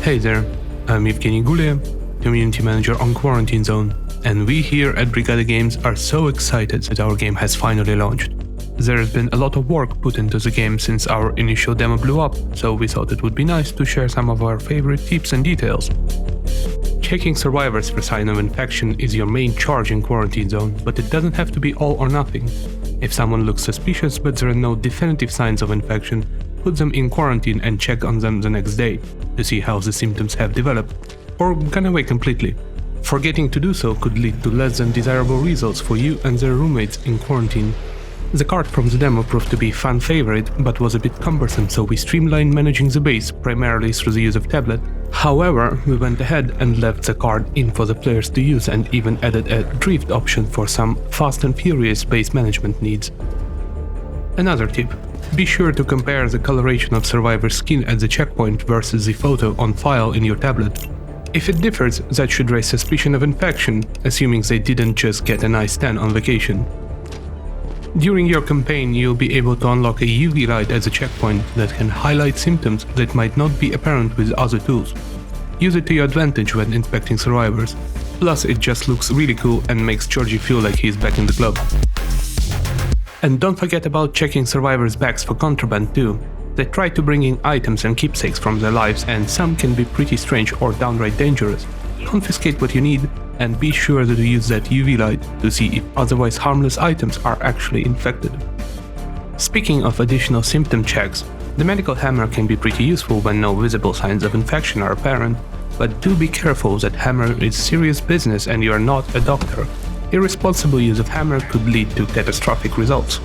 Hey there, I'm Evgeny Gulia, Community Manager on Quarantine Zone, and we here at Brigada Games are so excited that our game has finally launched. There has been a lot of work put into the game since our initial demo blew up, so we thought it would be nice to share some of our favorite tips and details. Checking survivors for sign of infection is your main charge in Quarantine Zone, but it doesn't have to be all or nothing. If someone looks suspicious but there are no definitive signs of infection, put them in quarantine and check on them the next day to see how the symptoms have developed, or gone away completely. Forgetting to do so could lead to less than desirable results for you and their roommates in quarantine. The card from the demo proved to be a fan favorite, but was a bit cumbersome, so we streamlined managing the base primarily through the use of tablet. However, we went ahead and left the card in for the players to use and even added a drift option for some fast and furious base management needs. Another tip: be sure to compare the coloration of survivor's skin at the checkpoint versus the photo on file in your tablet. If it differs, that should raise suspicion of infection, assuming they didn't just get a nice tan on vacation. During your campaign, you'll be able to unlock a UV light as a checkpoint that can highlight symptoms that might not be apparent with other tools. Use it to your advantage when inspecting survivors. Plus, it just looks really cool and makes Georgie feel like he's back in the club. And don't forget about checking survivors' bags for contraband too. They try to bring in items and keepsakes from their lives, and some can be pretty strange or downright dangerous. Confiscate what you need, and be sure to use that UV light to see if otherwise harmless items are actually infected. Speaking of additional symptom checks, the medical hammer can be pretty useful when no visible signs of infection are apparent, but do be careful that hammer is serious business and you are not a doctor. Irresponsible use of hammer could lead to catastrophic results.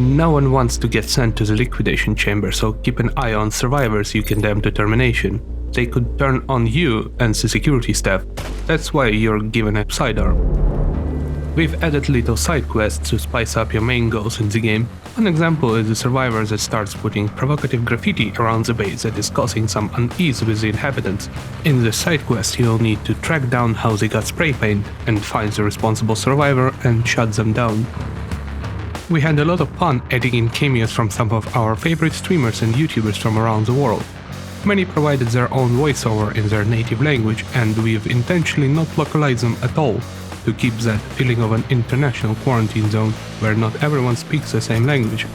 No one wants to get sent to the liquidation chamber, so keep an eye on survivors you condemn to termination. They could turn on you and the security staff. That's why you're given a sidearm. We've added little side quests to spice up your main goals in the game. An example is the survivor that starts putting provocative graffiti around the base that is causing some unease with the inhabitants. In the side quest, you'll need to track down how they got spray paint and find the responsible survivor and shut them down. We had a lot of fun adding in cameos from some of our favorite streamers and YouTubers from around the world. Many provided their own voiceover in their native language, and we've intentionally not localized them at all to keep that feeling of an international quarantine zone where not everyone speaks the same language.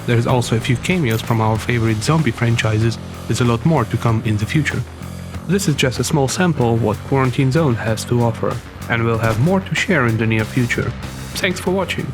There's also a few cameos from our favorite zombie franchises, with a lot more to come in the future. This is just a small sample of what Quarantine Zone has to offer, and we'll have more to share in the near future. Thanks for watching!